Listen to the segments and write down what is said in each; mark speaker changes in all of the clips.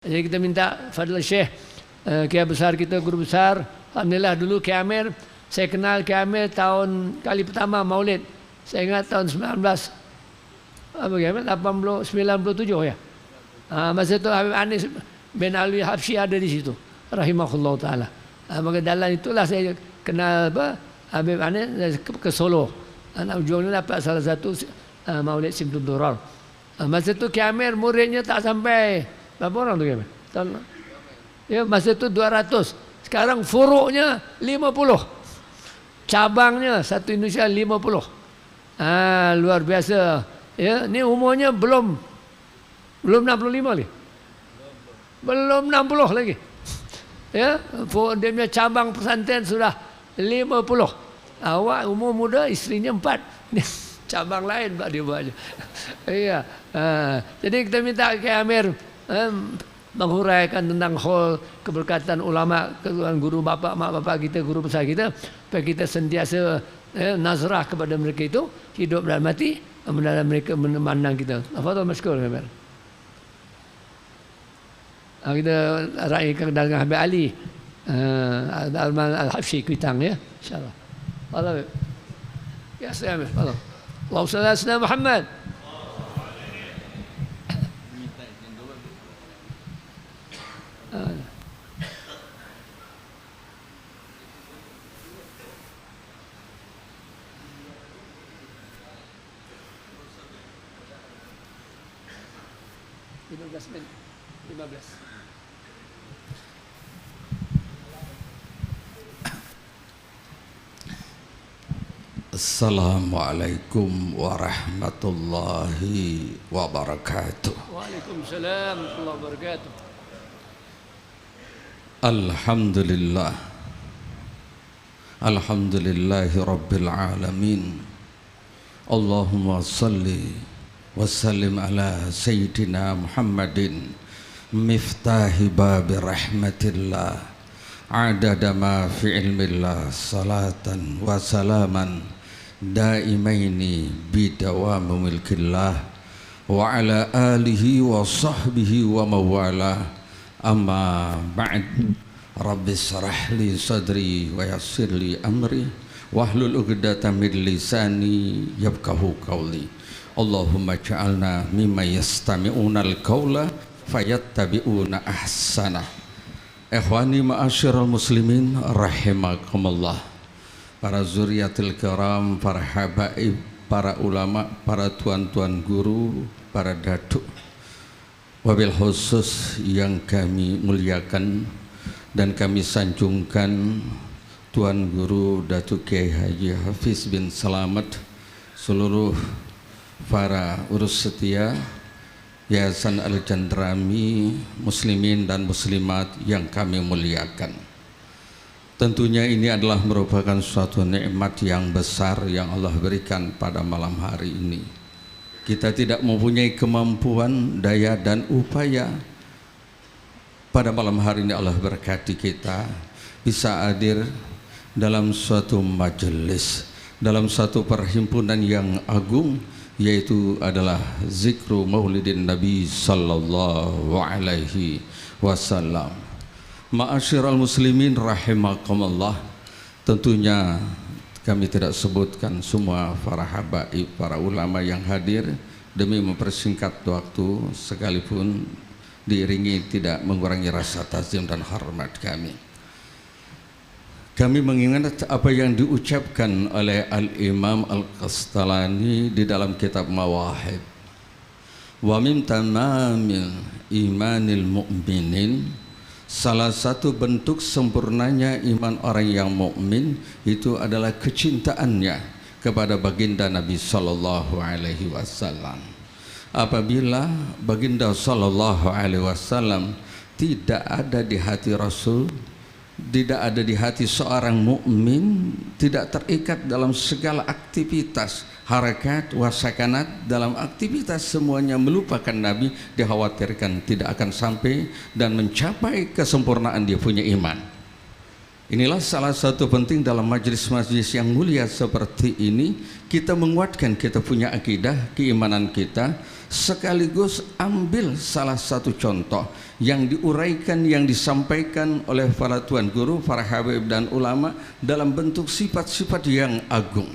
Speaker 1: Jadi kita minta Fadil Syekh, Kiai besar kita, guru besar. Alhamdulillah dulu Kiai Amir, saya kenal Kiai Amir tahun kali pertama Maulid. Saya ingat tahun 97 ya. Masa itu Habib Anis bin Alwi Habsyi ada di situ, rahimahullah taala. Maka dalam itulah saya kenal Habib Anis ke Solo. Anak ujungnya dapat salah satu Maulid Simtud Durar. Masa itu Kiai Amir muridnya tak sampai berapa orang tu Kiai Amir? Ya, masa itu 200. Sekarang furuknya 50. Cabangnya satu Indonesia 50. Luar biasa. Ya, ni umurnya belum 65 lagi. Belum 60 lagi. Ya, dia punya cabang pesantren sudah 50. Awak umur muda, istrinya 4. Cabang lain Pak dia buatnya. Iya. Jadi kita minta Kiai Amir menghuraikan tentang hal keberkatan ulama, guru bapak, mak bapak kita, guru besar kita, supaya kita sentiasa nazrah kepada mereka itu, hidup dan mati, mendalam mereka memandang kita. Apa tu masykur Kiai Amir? Kita raihkan dengan Habib Ali Al-Habsyi Kuitang ya, insyaallah. Allah. Ya Amir, Allah. Allahumma shalli ala sayyidina Muhammad.
Speaker 2: Assalamualaikum warahmatullahi wabarakatuh.
Speaker 1: Waalaikumsalam warahmatullahi wabarakatuh.
Speaker 2: Alhamdulillah. Alhamdulillahi rabbil alamin. Allahumma salli wa sallim ala sayyidina Muhammadin miftahi babi rahmatillah adada ma fi ilmillah salatan wa salaman daimaini bidawam milkillah wa ala alihi wa sahbihi wa mawala amma ba'd. Rabbi syrah li sadri wa yassir li amri wahlul 'uqdatam min lisani yafqahu qawli. Allahumma ja'alna mimma yastami'unal qawla fayattabi'una ahsana. Ikhwani ma'asyiral muslimin rahimakumullah. Para zuriatil kiram, para habaib, para ulama, para tuan-tuan guru, para datuk, wabil khusus yang kami muliakan dan kami sanjungkan Tuan Guru Datuk Kiai Haji Hafiz bin Selamat, seluruh para urus setia Yayasan Al-Jandrami, muslimin dan muslimat yang kami muliakan. Tentunya ini adalah merupakan suatu nikmat yang besar yang Allah berikan pada malam hari ini. Kita tidak mempunyai kemampuan, daya dan upaya. Pada malam hari ini Allah berkati kita bisa hadir dalam suatu majelis, dalam suatu perhimpunan yang agung, yaitu adalah zikru maulidin Nabi sallallahu alaihi wasallam. Ma'asyiral muslimin rahimakumullah. Tentunya kami tidak sebutkan semua para habaib, para ulama yang hadir demi mempersingkat waktu, sekalipun diiringi tidak mengurangi rasa tazim dan hormat kami. Kami mengingat apa yang diucapkan oleh Al-Imam Al-Qastalani di dalam kitab Mawahib. Wa min tamamil imanil mu'minin, salah satu bentuk sempurnanya iman orang yang mukmin itu adalah kecintaannya kepada baginda Nabi sallallahu alaihi wasallam. Apabila baginda sallallahu alaihi wasallam tidak ada di hati Rasul, tidak ada di hati seorang mukmin, tidak terikat dalam segala aktivitas, harakat, wasakanat, dalam aktivitas semuanya melupakan Nabi, dikhawatirkan tidak akan sampai dan mencapai kesempurnaan dia punya iman. Inilah salah satu penting dalam majelis-majelis yang mulia seperti ini, kita menguatkan kita punya akidah, keimanan kita, sekaligus ambil salah satu contoh yang diuraikan, yang disampaikan oleh para tuan guru, para habib dan ulama dalam bentuk sifat-sifat yang agung,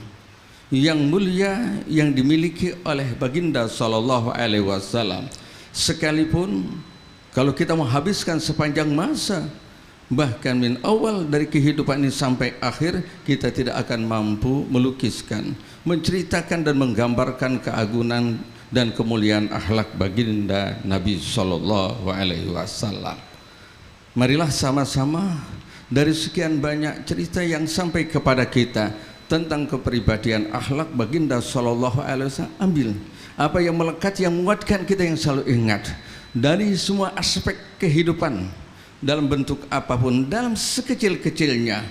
Speaker 2: yang mulia, yang dimiliki oleh baginda sallallahu alaihi wasallam. Sekalipun kalau kita menghabiskan sepanjang masa, bahkan min awal dari kehidupan ini sampai akhir, kita tidak akan mampu melukiskan, menceritakan dan menggambarkan keagungan dan kemuliaan akhlak baginda Nabi sallallahu alaihi wasallam. Marilah sama-sama dari sekian banyak cerita yang sampai kepada kita tentang kepribadian akhlak baginda sallallahu alaihi wasallam, ambil apa yang melekat, yang menguatkan kita, yang selalu ingat dari semua aspek kehidupan dalam bentuk apapun, dalam sekecil-kecilnya.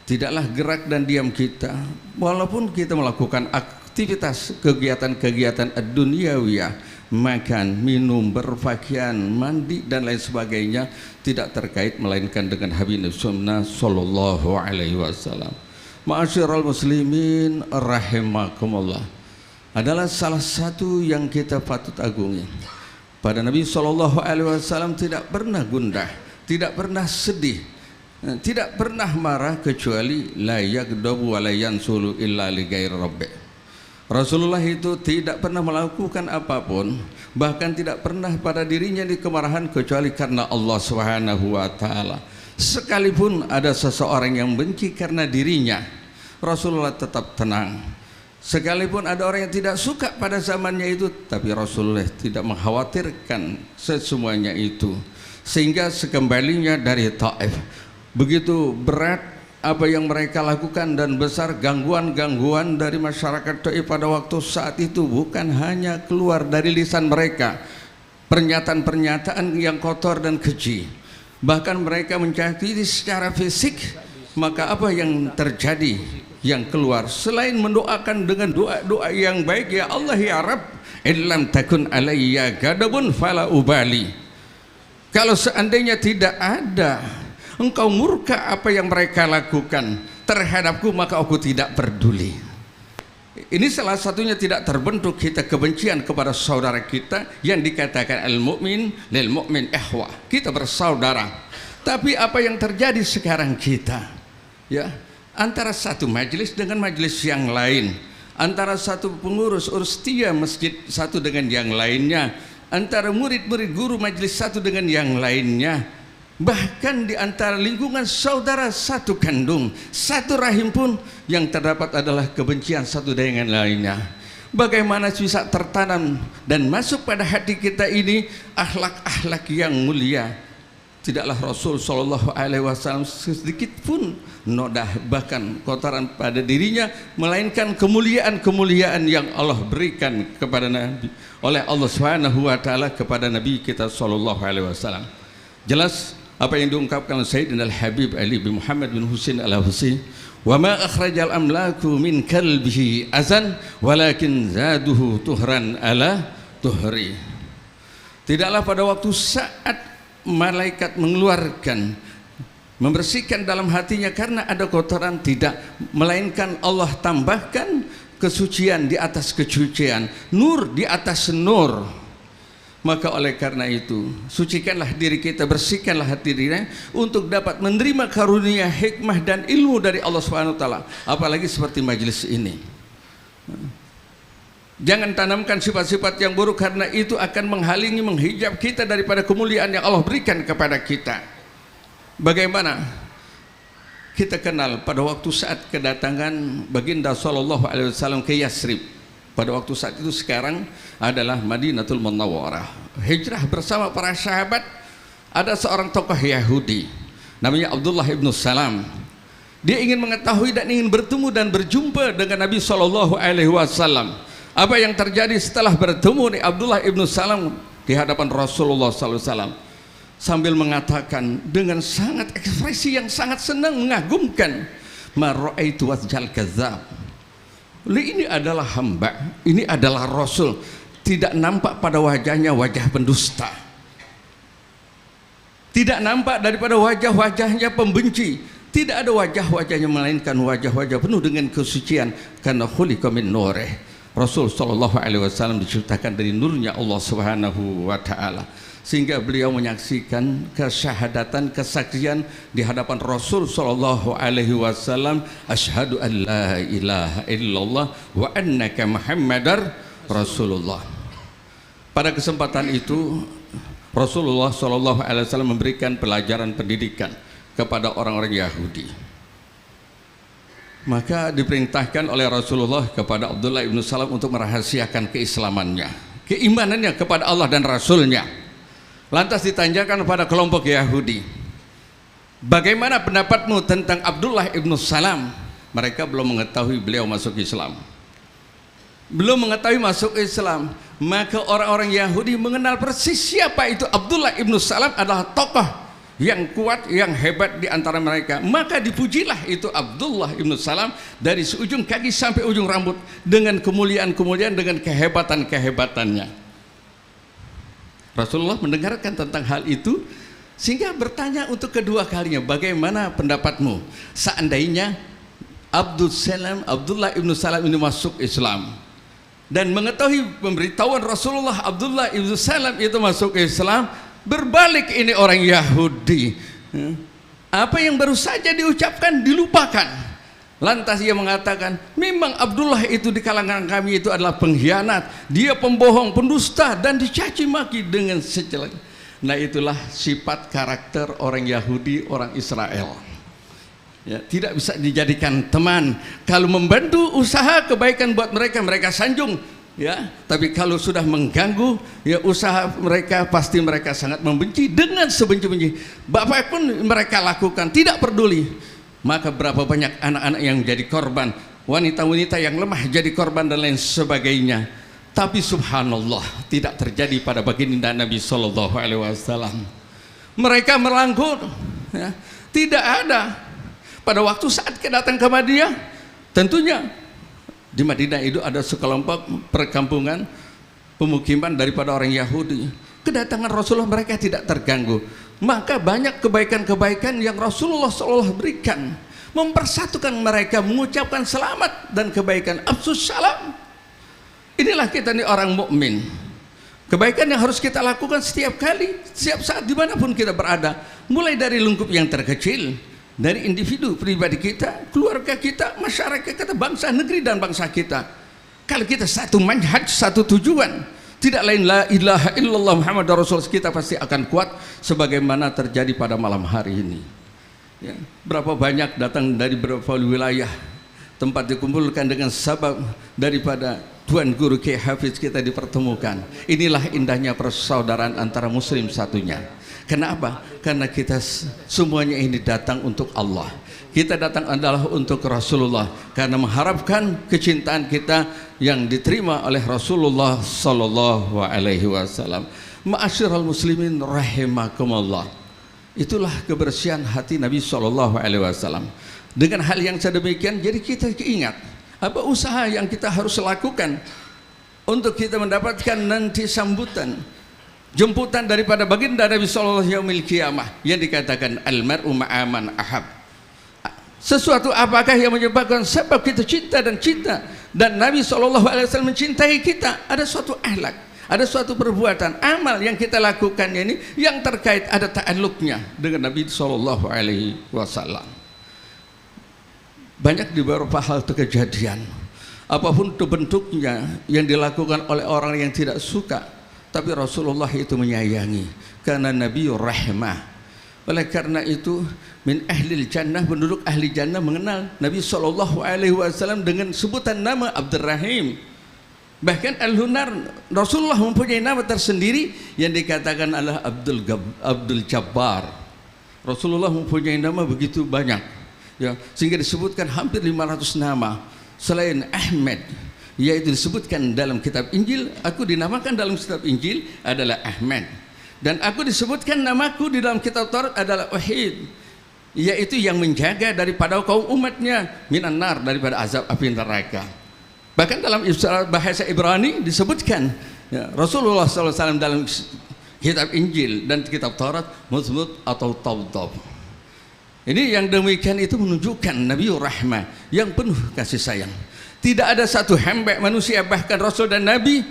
Speaker 2: Tidaklah gerak dan diam kita, walaupun kita melakukan aktivitas kegiatan-kegiatan duniawiyah, makan, minum, berpakaian, mandi dan lain sebagainya, tidak terkait melainkan dengan Habibus Sunnah sallallahu alaihi wasallam. Ma'asyiral muslimin rahimakumullah, adalah salah satu yang kita patut agungi. Pada Nabi sallallahu alaihi wasallam tidak pernah gundah, tidak pernah sedih, tidak pernah marah, kecuali la yaghdabu wa la yansulu illa li ghairi rabbih. Rasulullah itu tidak pernah melakukan apapun, bahkan tidak pernah pada dirinya di kemarahan kecuali karena Allah Subhanahu wa taala. Sekalipun ada seseorang yang benci karena dirinya, Rasulullah tetap tenang. Sekalipun ada orang yang tidak suka pada zamannya itu, tapi Rasulullah tidak mengkhawatirkan sesemuanya itu. Sehingga sekembalinya dari Taif, begitu berat apa yang mereka lakukan dan besar gangguan-gangguan dari masyarakat Taif pada waktu saat itu, bukan hanya keluar dari lisan mereka pernyataan-pernyataan yang kotor dan keji, bahkan mereka mencakiti secara fisik. Maka apa yang terjadi, yang keluar selain mendoakan dengan doa-doa yang baik, ya Allah ya Rabb, illam takun alayya ghadabun fala ubali. Kalau seandainya tidak ada engkau murka apa yang mereka lakukan terhadapku, maka aku tidak peduli. Ini salah satunya, tidak terbentuk kita kebencian kepada saudara kita yang dikatakan al-mu'min lil mu'min ihwa, kita bersaudara. Tapi apa yang terjadi sekarang kita, ya, antara satu majelis dengan majelis yang lain, antara satu pengurus urustia masjid satu dengan yang lainnya, antara murid-murid guru majelis satu dengan yang lainnya, bahkan di antara lingkungan saudara satu kandung, satu rahim pun yang terdapat adalah kebencian satu dengan lainnya. Bagaimana bisa tertanam dan masuk pada hati kita ini akhlak-akhlak yang mulia? Tidaklah Rasul sallallahu alaihi wasallam sedikit pun nodah bahkan kotoran pada dirinya, melainkan kemuliaan-kemuliaan yang Allah berikan kepada Nabi, oleh Allah Subhanahu wa taala kepada Nabi kita sallallahu alaihi wasallam. Jelas apa yang diungkapkan Sayyidina Al-Habib Ali bin Muhammad bin Husain Al-Husain, wa ma akhrajal amlaku min kalbihi azan walakin zaduhu tuhran ala tuhri. Tidaklah pada waktu saat malaikat mengeluarkan, membersihkan dalam hatinya karena ada kotoran, tidak, melainkan Allah tambahkan kesucian di atas kesucian, nur di atas nur. Maka oleh karena itu, sucikanlah diri kita, bersihkanlah hati diri untuk dapat menerima karunia, hikmah dan ilmu dari Allah Subhanahu wa taala. Apalagi seperti majelis ini. Jangan tanamkan sifat-sifat yang buruk, karena itu akan menghalangi, menghijab kita daripada kemuliaan yang Allah berikan kepada kita. Bagaimana kita kenal pada waktu saat kedatangan baginda sallallahu alaihi wasallam ke Yasrib. Pada waktu saat itu sekarang adalah Madinatul Munawwarah. Hijrah bersama para sahabat, ada seorang tokoh Yahudi namanya Abdullah ibnu Salam. Dia ingin mengetahui dan ingin bertemu dan berjumpa dengan Nabi sallallahu alaihi wasallam. Apa yang terjadi setelah bertemu nih Abdullah ibnu Salam di hadapan Rasulullah sallallahu alaihi wasallam, sambil mengatakan dengan sangat ekspresi yang sangat senang, mengagumkan, ma ra'aitu wajhal kadzab. Ini adalah hamba, ini adalah Rasul, tidak nampak pada wajahnya wajah pendusta, tidak nampak daripada wajah-wajahnya pembenci, tidak ada wajah-wajahnya melainkan wajah-wajah penuh dengan kesucian, karena khuliqa min nurih. Rasul sallallahu alaihi wasallam diciptakan dari nurnya Allah Subhanahu wa taala, sehingga beliau menyaksikan kesyahadatan, kesaksian di hadapan Rasul sallallahu alaihi wasallam, asyhadu an la ilaha illallah wa annaka muhammadar rasulullah. Pada kesempatan itu Rasulullah sallallahu alaihi wasallam memberikan pelajaran pendidikan kepada orang-orang Yahudi. Maka diperintahkan oleh Rasulullah kepada Abdullah ibnu Salam untuk merahasiakan keislamannya, keimanannya kepada Allah dan Rasulnya. Lantas ditanyakan kepada kelompok Yahudi, bagaimana pendapatmu tentang Abdullah ibnu Salam? Mereka belum mengetahui beliau masuk Islam, belum mengetahui masuk Islam. Maka orang-orang Yahudi mengenal persis siapa itu Abdullah ibnu Salam, adalah tokoh yang kuat, yang hebat di antara mereka. Maka dipujilah itu Abdullah ibnu Salam dari seujung kaki sampai ujung rambut, dengan kemuliaan-kemuliaan, dengan kehebatan-kehebatannya. Rasulullah mendengarkan tentang hal itu, sehingga bertanya untuk kedua kalinya, bagaimana pendapatmu seandainya Abdullah ibnu Salam ini masuk Islam? Dan mengetahui pemberitahuan Rasulullah, Abdullah ibnu Salam itu masuk Islam, berbalik ini orang Yahudi, apa yang baru saja diucapkan dilupakan. Lantas ia mengatakan, memang Abdullah itu di kalangan kami itu adalah pengkhianat, dia pembohong, pendusta, dan dicaci maki dengan secela. Nah, itulah sifat karakter orang Yahudi, orang Israel. Ya, tidak bisa dijadikan teman. Kalau membantu usaha kebaikan buat mereka, mereka sanjung. Ya, tapi kalau sudah mengganggu ya usaha mereka, pasti mereka sangat membenci dengan sebenci-benci. Bapak pun mereka lakukan, tidak peduli. Maka berapa banyak anak-anak yang jadi korban, wanita-wanita yang lemah jadi korban, dan lain sebagainya. Tapi subhanallah, tidak terjadi pada baginda Nabi sallallahu alaihi wasallam. Mereka melanggur, ya, tidak ada. Pada waktu saat kedatang ke Madinah, tentunya di Madinah itu ada sekelompok perkampungan, pemukiman daripada orang Yahudi. Kedatangan Rasulullah mereka tidak terganggu. Maka banyak kebaikan-kebaikan yang Rasulullah SAW berikan, mempersatukan mereka, mengucapkan selamat dan kebaikan. Afsus salam. Inilah kita nih orang mukmin. Kebaikan yang harus kita lakukan setiap kali, setiap saat, dimanapun kita berada. Mulai dari lingkup yang terkecil, dari individu pribadi kita, keluarga kita, masyarakat kita, bangsa, negeri, dan bangsa kita. Kalau kita satu manhaj, satu tujuan, tidak lain la ilaha illallah Muhammad Rasulullah, kita pasti akan kuat sebagaimana terjadi pada malam hari ini. Ya, berapa banyak datang dari beberapa wilayah tempat dikumpulkan dengan sabab daripada Tuan Guru Kiai Hafiz kita dipertemukan. Inilah indahnya persaudaraan antara muslim satunya. Kenapa? Karena kita semuanya ini datang untuk Allah. Kita datang adalah untuk Rasulullah, karena mengharapkan kecintaan kita yang diterima oleh Rasulullah sallallahu alaihi wasallam. Ma'asyiral muslimin rahimakumullah. Itulah kebersihan hati Nabi sallallahu alaihi wasallam. Dengan hal yang sedemikian, jadi kita ingat apa usaha yang kita harus lakukan untuk kita mendapatkan nanti sambutan, jemputan daripada baginda Nabi sallallahu yaumil qiyamah, yang dikatakan almar'u ma'aman ahab. Sesuatu apakah yang menyebabkan sebab kita cinta dan Nabi sallallahu alaihi wasallam mencintai kita? Ada suatu akhlak, ada suatu perbuatan, amal yang kita lakukan ini yang terkait, ada ta'alluqnya dengan Nabi sallallahu alaihi wasallam. Banyak di beberapa hal kejadian, apapun itu bentuknya, yang dilakukan oleh orang yang tidak suka, tapi Rasulullah itu menyayangi, karena Nabi rahmah. Oleh karena itu, min ahlil jannah, penduduk ahli jannah mengenal Nabi sallallahu alaihi wasallam dengan sebutan nama Abdurrahim. Bahkan al-hunar, Rasulullah mempunyai nama tersendiri yang dikatakan adalah Abdul Jabbar. Rasulullah mempunyai nama begitu banyak, ya, sehingga disebutkan hampir 500 nama selain Ahmad, yaitu disebutkan dalam kitab Injil. Aku dinamakan dalam kitab Injil adalah Ahmad, dan aku disebutkan namaku di dalam kitab Taurat adalah Wahid, yaitu yang menjaga daripada kaum umatnya minan nar, daripada azab api neraka. Bahkan dalam bahasa Ibrani disebutkan, ya, Rasulullah SAW dalam kitab Injil dan kitab Taurat Muzmud atau Taudab. Ini yang demikian itu menunjukkan Nabiur Rahmah yang penuh kasih sayang. Tidak ada satu hamba manusia, bahkan Rasul dan Nabi,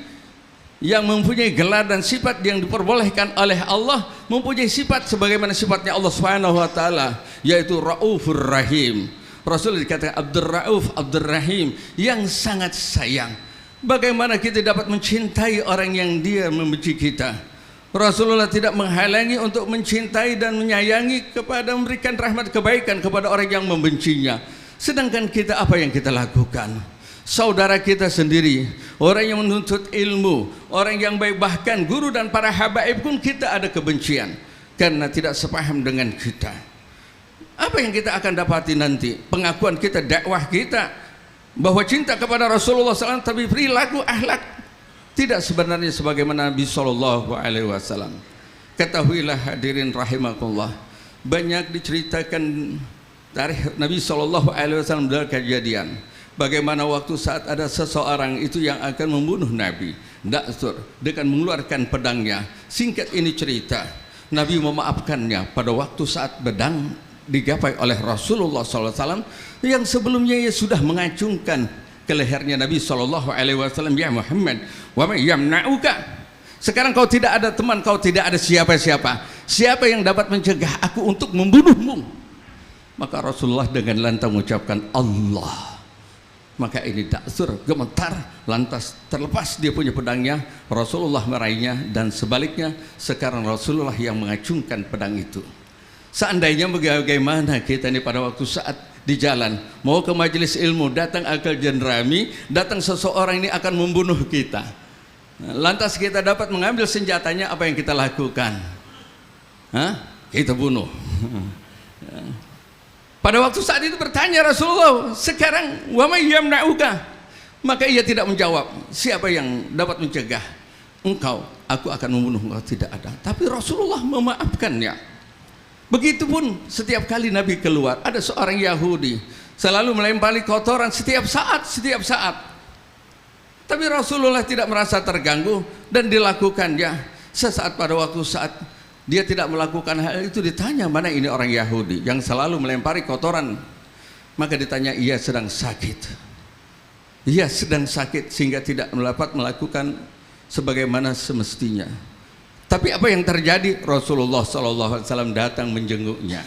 Speaker 2: yang mempunyai gelar dan sifat yang diperbolehkan oleh Allah, mempunyai sifat sebagaimana sifatnya Allah Subhanahu wa taala, yaitu Raufur Rahim. Rasul dikatakan Abdur Rauf, Abdur Rahim, yang sangat sayang. Bagaimana kita dapat mencintai orang yang dia membenci kita? Rasulullah tidak menghalangi untuk mencintai dan menyayangi kepada memberikan rahmat kebaikan kepada orang yang membencinya. Sedangkan kita, apa yang kita lakukan? Saudara kita sendiri, orang yang menuntut ilmu, orang yang baik, bahkan guru dan para habaib pun kita ada kebencian karena tidak sepaham dengan kita. Apa yang kita akan dapati nanti? Pengakuan kita, dakwah kita bahwa cinta kepada Rasulullah SAW, tapi perilaku akhlak tidak sebenarnya sebagaimana Nabi SAW. Ketahuilah hadirin rahimakumullah, banyak diceritakan dari Nabi SAW dalam kejadian bagaimana waktu saat ada seseorang itu yang akan membunuh Nabi Da'sur dengan mengeluarkan pedangnya. Singkat ini cerita, Nabi memaafkannya pada waktu saat pedang digapai oleh Rasulullah SAW yang sebelumnya ia sudah mengacungkan ke lehernya Nabi SAW. Ya Muhammad, wa may yamna'uka, sekarang kau tidak ada teman, kau tidak ada siapa-siapa, siapa yang dapat mencegah aku untuk membunuhmu? Maka Rasulullah dengan lantang mengucapkan Allah. Maka ini Da'sur gemetar, lantas terlepas dia punya pedangnya, Rasulullah meraihnya, dan sebaliknya sekarang Rasulullah yang mengacungkan pedang itu. Seandainya bagaimana kita ini pada waktu saat di jalan mau ke majelis ilmu, datang akal jenrami, datang seseorang ini akan membunuh kita, lantas kita dapat mengambil senjatanya, apa yang kita lakukan? Kita bunuh. Pada waktu saat itu bertanya Rasulullah, sekarang wa may yamna'uka, maka ia tidak menjawab, siapa yang dapat mencegah engkau, aku akan membunuh engkau, tidak ada. Tapi Rasulullah memaafkannya. Begitupun setiap kali Nabi keluar, ada seorang Yahudi selalu melempari kotoran setiap saat. Tapi Rasulullah tidak merasa terganggu dan dilakukannya. Sesaat pada waktu saat dia tidak melakukan hal itu, ditanya, mana ini orang Yahudi yang selalu melempari kotoran? Maka ditanya, ia sedang sakit. Ia sedang sakit sehingga tidak dapat melakukan sebagaimana semestinya. Tapi apa yang terjadi? Rasulullah SAW datang menjenguknya,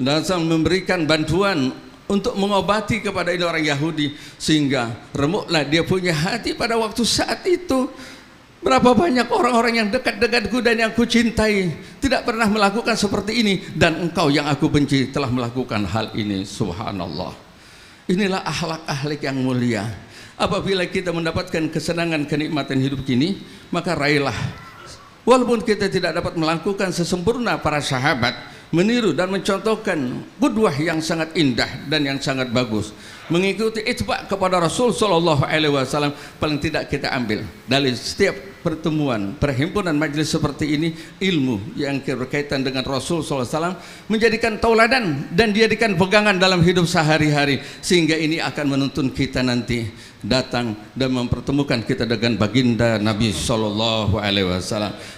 Speaker 2: datang memberikan bantuan untuk mengobati kepada ini orang Yahudi, sehingga remuklah dia punya hati pada waktu saat itu. Berapa banyak orang-orang yang dekat-dekatku dan yang ku cintai tidak pernah melakukan seperti ini, dan engkau yang aku benci telah melakukan hal ini. Subhanallah. Inilah akhlak-akhlak yang mulia. Apabila kita mendapatkan kesenangan, kenikmatan hidup kini, maka raihlah. Walaupun kita tidak dapat melakukan sesempurna para sahabat, meniru dan mencontohkan qudwah yang sangat indah dan yang sangat bagus, mengikuti itba kepada Rasul SAW, paling tidak kita ambil dari setiap pertemuan, perhimpunan majelis seperti ini, ilmu yang berkaitan dengan Rasul SAW, menjadikan tauladan dan dijadikan pegangan dalam hidup sehari-hari, sehingga ini akan menuntun kita nanti datang dan mempertemukan kita dengan baginda Nabi SAW.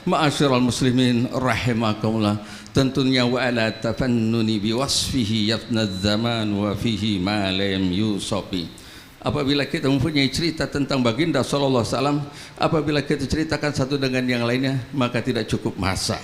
Speaker 2: Ma'asyiral muslimin rahimakumullah, tentunya wa ala tafannuni biwasfihi yafna zaman wa fihi ma lam yusafi. Apabila kita mempunyai cerita tentang baginda sallallahu alaihi wasallam, apabila kita ceritakan satu dengan yang lainnya, maka tidak cukup masa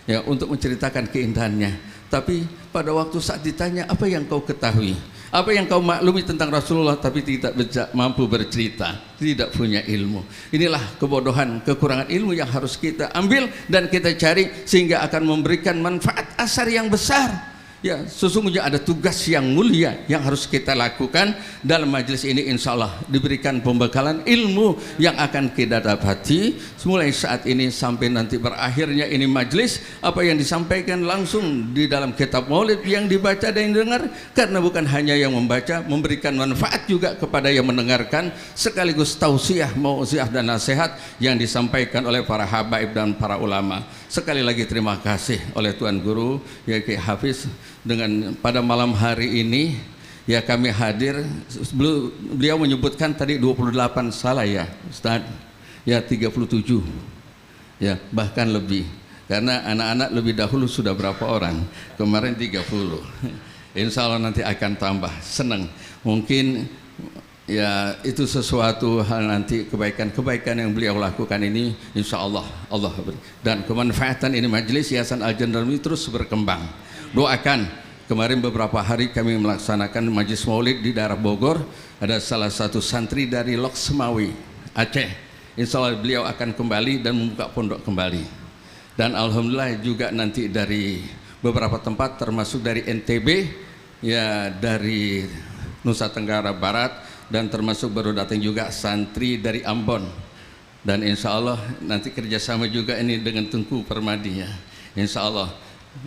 Speaker 2: ya untuk menceritakan keindahannya. Tapi pada waktu saat ditanya, apa yang kau ketahui, apa yang kau maklumi tentang Rasulullah, tapi tidak mampu bercerita, tidak punya ilmu. Inilah kebodohan, kekurangan ilmu yang harus kita ambil dan kita cari, sehingga akan memberikan manfaat asar yang besar. Ya, sesungguhnya ada tugas yang mulia yang harus kita lakukan dalam majelis ini. Insya Allah diberikan pembekalan ilmu yang akan kita dapati mulai saat ini sampai nanti berakhirnya ini majelis. Apa yang disampaikan langsung di dalam kitab maulid yang dibaca dan didengar, karena bukan hanya yang membaca, memberikan manfaat juga kepada yang mendengarkan, sekaligus tausiah, mauziah dan nasihat yang disampaikan oleh para habaib dan para ulama. Sekali lagi terima kasih oleh Tuan Guru ya Kiai Hafiz, dengan pada malam hari ini ya kami hadir. Beliau menyebutkan tadi 28, salah ya Ustaz, ya 37 ya bahkan lebih. Karena anak-anak lebih dahulu sudah berapa orang? Kemarin 30. Insya Allah nanti akan tambah. Senang. Mungkin ya itu sesuatu hal nanti kebaikan-kebaikan yang beliau lakukan ini insya Allah Allah beri. Dan kemanfaatan ini Majelis Yayasan Al-Jannah ini terus berkembang. Doakan. Kemarin beberapa hari kami melaksanakan Majelis Maulid di daerah Bogor. Ada salah satu santri dari Loksemawi, Aceh. Insya Allah beliau akan kembali dan membuka pondok kembali. Dan alhamdulillah juga nanti dari beberapa tempat termasuk dari NTB, ya dari Nusa Tenggara Barat, dan termasuk baru datang juga santri dari Ambon. Dan insya Allah nanti kerjasama juga ini dengan Tengku Permadi ya. Insya Allah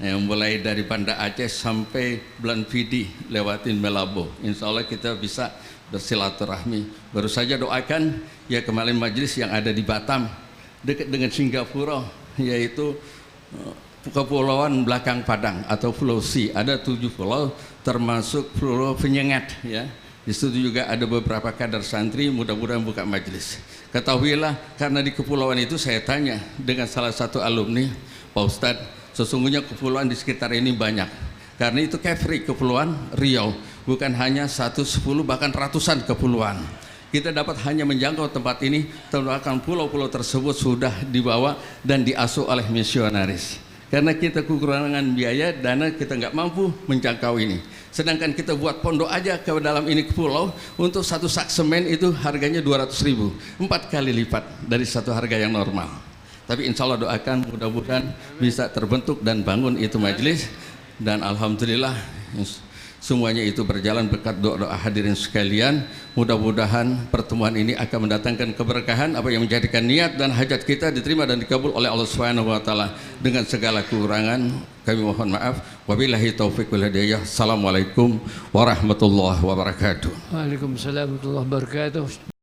Speaker 2: yang mulai dari Banda Aceh sampai bulan Fidi lewatin Melabo. Insya Allah kita bisa bersilaturahmi. Baru saja doakan ya kemarin majelis yang ada di Batam dekat dengan Singapura, yaitu Kepulauan Belakang Padang atau Pulau C. Ada 7 pulau termasuk Pulau Penyengat ya. Di situ juga ada beberapa kader santri, mudah-mudahan buka majelis. Ketahuilah karena di kepulauan itu saya tanya dengan salah satu alumni, Pak Ustadz, sesungguhnya kepulauan di sekitar ini banyak. Karena itu Kefri, Kepulauan Riau, bukan hanya 1, 10 bahkan ratusan kepulauan. Kita dapat hanya menjangkau tempat ini, terutama pulau-pulau tersebut sudah dibawa dan diasuh oleh misionaris. Karena kita kekurangan biaya, dana kita nggak mampu menjangkau ini. Sedangkan kita buat pondok aja ke dalam ini ke pulau, untuk satu sak semen itu harganya 200.000, 4 kali lipat dari satu harga yang normal. Tapi insya Allah doakan mudah-mudahan bisa terbentuk dan bangun itu majelis. Dan alhamdulillah semuanya itu berjalan berkat doa-doa hadirin sekalian. Mudah-mudahan pertemuan ini akan mendatangkan keberkahan, apa yang menjadikan niat dan hajat kita diterima dan dikabul oleh Allah Subhanahu wa taala. Dengan segala kekurangan kami mohon maaf. Wabillahi taufiq wal hidayah. Assalamualaikum warahmatullahi wabarakatuh.
Speaker 1: Waalaikumsalam warahmatullahi wabarakatuh.